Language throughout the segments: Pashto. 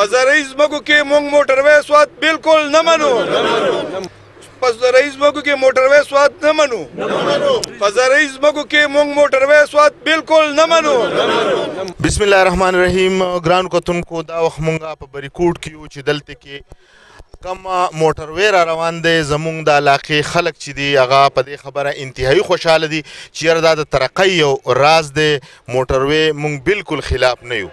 په زرعي ځمکو کې موږ موټروی سواد بالکل نه منو په زرعي ځمکو کې موټروی سواد نه منو په زرعي ځمکو کې موږ موټروی سواد بالکل نه منو. بسم الله الرحمن الرحیم. ګرانو کتونکو دا وخت مونږ په بریکوټ کې یو چې دلته کې کم موټروی را روان دی. زمونږ د علاقې خلک چې دي هغه په دې خبره انتهایی خوشحاله دي چې یاره دا د ترقۍ یو راز دی. موټروی مونږ بالکل خلاف نه یو،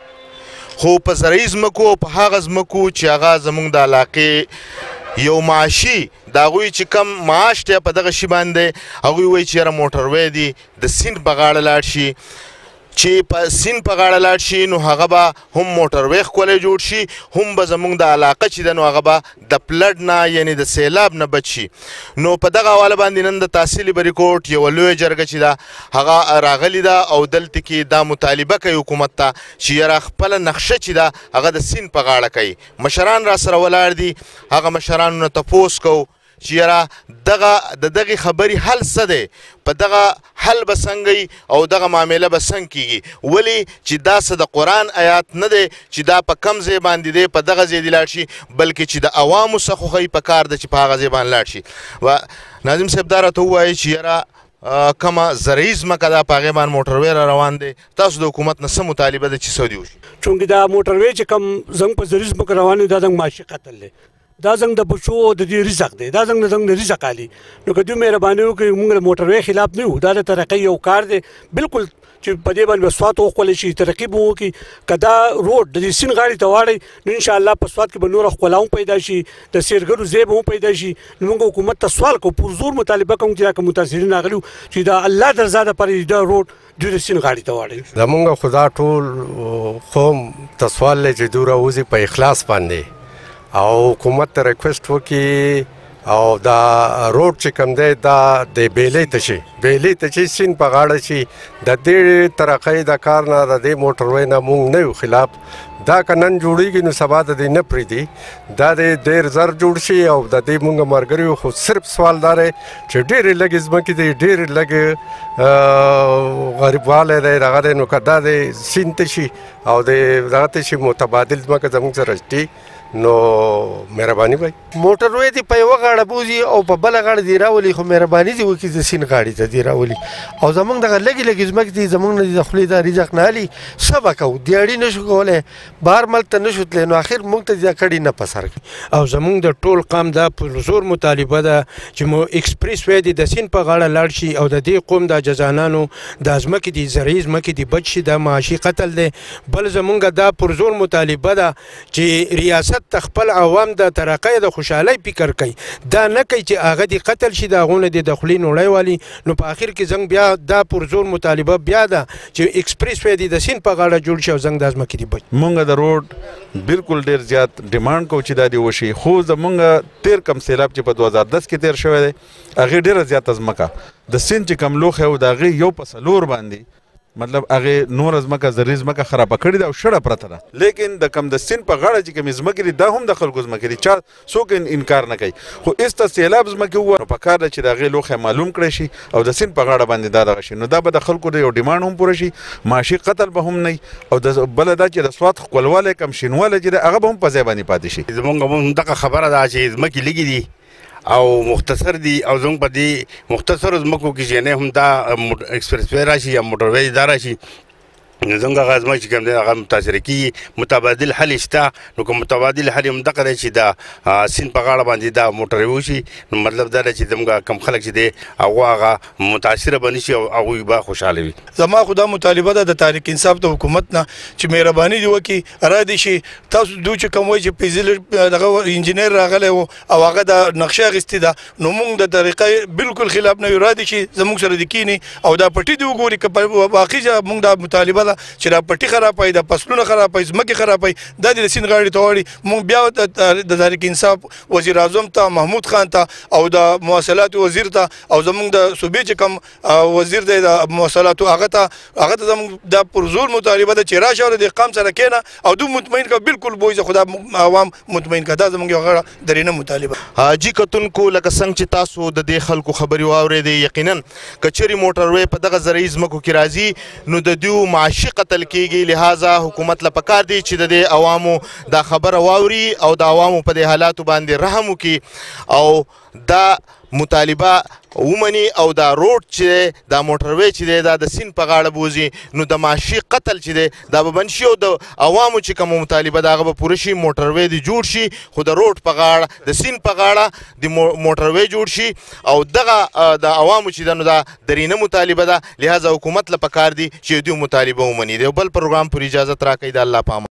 خو په زرعي ځمکو په هغه ځمکو چې هغه زمونږ د علاقې یو معاشي د هغوی چې کم معاش دی په دغه شي باندې هغوی وایي چې یاره موټروی دی د سیند په غاړه لاړ شي، چې په سیند په غاړه لاړ شي نو هغه به هم موټروی ښکلی جوړ شي، هم به زموږ د علاقه چې ده نو هغه به د پلډ نه یعنې د سیلاب نه بچ شي. نو په دغه حواله باندې نن د تحصیل بریکوټ یوه لویه جرګه چې ده هغه راغلې ده او دلته کې دا مطالبه کوي حکومت ته چې یاره خپله نقشه چې ده هغه د سیند په غاړه کوي. مشران را سره ولاړ دي، هغه مشرانو نه تپوس کوو چې یاره د دغې خبرې حل څه دی، په دغه حل به څنګه او دغه معامله به څنګه کیږي، ولې چې دا څه د قرآن آیات نه دی چې دا په کم ځای باندې دی په دغه ځای دې لاړ شي، بلکې چې د عوامو څخه خو په کار ده چې په هغه ځای باندې لاړ شي. ناظم صاحب دا راته ووایي چې یاره کومه زرعي ځمکه ده په هغې باندې موټروی را روان دی، تاسو د حکومت نه څه مطالبه ده چې څه دې وشي؟ چونکې دا موټروی چې کوم زموږ په زرعي ځمکه روان دی دا زموږ معاشي قتل دی، دا زنګ د بچو د دې رزق دی، دا زنګ د رزق علي. نو که دوی مهرباني وکړي موږ د موټروی خلاف نه یو، دا د ترقۍ یو کار دی بالکل چې په دې باندې به سواد وښکلی شي، ترقي به وکړي. که دا روډ د دې سیند غاړې ته واړئ نو انشاءالله په سواد کې به نوره ښکلا هم پیدا شي، د سیرګرو ځای به هم پیدا شي. نو موږ حکومت ته سوال کوو، پرزور مطالبه کوو چې دا که متاثرین راغلي چې دا الله د رضا دپاره دا روډ دوی د سیند غاړې ته واړوي. زمونږ خو دا ټول قوم ته سوال دی چې دوی راوځي په اخلاص باندې او حکومت ته ریکویسټ وکړي او دا روډ چې کوم دی دا د بیلۍ ته شي سیند په غاړه شي. د دې ترقۍ د کار نه د دې موټروی نه موږ نه یو خلاف. دا که نن جوړېږي نو سبا د دې نه پرېږدي، دا د ډېر زر جوړ شي او د دې موږ ملګري خو صرف سوال دا دی چې ډېرې لږې ځمکې دي، ډېرې لږ غریبوالی دی دغه دی، نو که دا د سیند ته شي او د دغه ته شي متبادل ځمکه زموږ سره شي نو مهرباني وای. موټروی دې په یوه غاړه بوځي او په بله غاړه دې راولي، خو مهرباني دې وکړي د سیند غاړې ته دې راولي او زموږ دغه لږې لږې ځمکې دي زموږ نه د خولې دا رزق نه هلي څه به کوو، دیاړي نه شو کولی، بهر ملک ته نه شو تللی، نو اخر موږ ته دا کډې نه په سر کوي. او زموږ د ټول قوم دا په زور مطالبه ده چې مو اکسپریس وی دې د سیند په غاړه لاړ شي او د دې قوم د جزانانو د ځمکې دي زرعي ځمکې دي بچ شي، دا معاشي قتل دی. بل زموږ دا پر زور مطالبه ده چې ریاست ته خپل عوام د ترقۍ د خوشحالۍ فکر کوي، دا نه کوي چې هغه دې قتل شي د هغو نه دې د خولې نوړی والي. نو په آخر کې زنګ بیا دا پر زور مطالبه بیا ده چې اکسپریس وی دې د سیند په غاړه جوړ شي او زنګ د ځمکې دي بچ. مونږ د روډ بالکل ډېر زیات ډیمانډ کوو چې دا دې وشي، خو زمونږ تیر کم سیلاب چې په 2010 کې تیر شوی دی هغې ډېره زیاته ځمکه د سیند چې کم لوښی و د هغې یو په څلور باندې مطلب هغې نوره ځمکه زرعي ځمکه خرابه کړې ده او شړه پرته ده. لیکن د کم د سیند په غاړه چې کومې ځمکې دي دا هم د خلکو ځمکې دي، چا څوک انکار نه کوي، خو ایسته سیلاب ځمکې ووه نو په کار ده چې د هغې لوښی معلوم کړی شي او د سیند په غاړه باندې دا دغه شي، نو دا به د خلکو د یو ډیمانډ هم پوره شي، معاشي قتل به هم نه وي او بله دا چې د سواد ښکلوالی کم شینوالی چې دی هغه به هم په ځای باندې پاتې شي. زمونږ هم دغه خبره ده چې ځمکې لږې دي او مختصر دي او زموږ په دې مختصرو ځمکو کې چې نه هم دا ایکسپریس وی راشي یا موټروی دا راشي زموږ هغه ځمکه چې کوم دی هغه متاثره کېږي. متبادل حل شته، نو که متبادل حل هم دغه دی چې دا سیند په غاړه باندې دا موټروی وشي نو مطلب دا دی چې زموږ کم خلک چې دی هغه هغه متاثره به نه شي او هغوی به خوشحاله وي. زما خو دا مطالبه ده د تحریک انصاف د حکومت نه چې مهرباني دې وکړي را دې شي تاسو دوی چې کوم وایي چې پیزل دغه انجینر راغلی و او هغه د نقشه اخیستې ده نو موږ د طریقې بالکل خلاف نه یو، را دې شي زموږ سره دې کښېني او دا پټي دې وګوري که واقعي موږ دا مطالبه چې دا پټي خرابوي، دا فصلونه خرابوي، ځمکې خرابوي، دا د سیند غاړې ته واړي. موږ بیا د تحریک انصاف وزیر اعظم ته محمود خان ته او د مواصلاتو وزیر ته او زموږ د صوبې چې کوم وزیر دی د مواصلاتو هغه ته زموږ دا پرزور مطالبه ده چې راشه او د قام سره کښېنه او دوی مطمئن که بالکل بوځي خو دا عوام مطمئن که دا زموږ یو غړه درېنه مطالبه. حاجي کتونکو لکه څنګه چې تاسو د دې خلکو خبرې واورېدې، یقینا که چېرې موټروی په دغه زرعي ځمکو کې راځي نو د دوی معاشي معاشي قتل کیږي. لہذا حکومت له پکار دی چې د دې عوامو دا خبره واوري او د عوامو په دې حالاتو باندې رحم وکړي او دا مطالبه ومني او دا روډ چې دا موټروی چې دی دا د سیند په غاړه بوځي نو د معاشي قتل چې دی دا به بند شي او د عوامو چې کومه مطالبه ده هغه به پوره شي. موټروی دې جوړ شي خو د روډ په غاړه د سیند په غاړه د موټروی جوړ شي او دغه د عوامو چې ده نو دا درینه مطالبه ده. لهذا حکومت له پکار دي چې دوی مطالبه ومني. د بل پروګرام پر اجازت راکړئ. د الله په امان.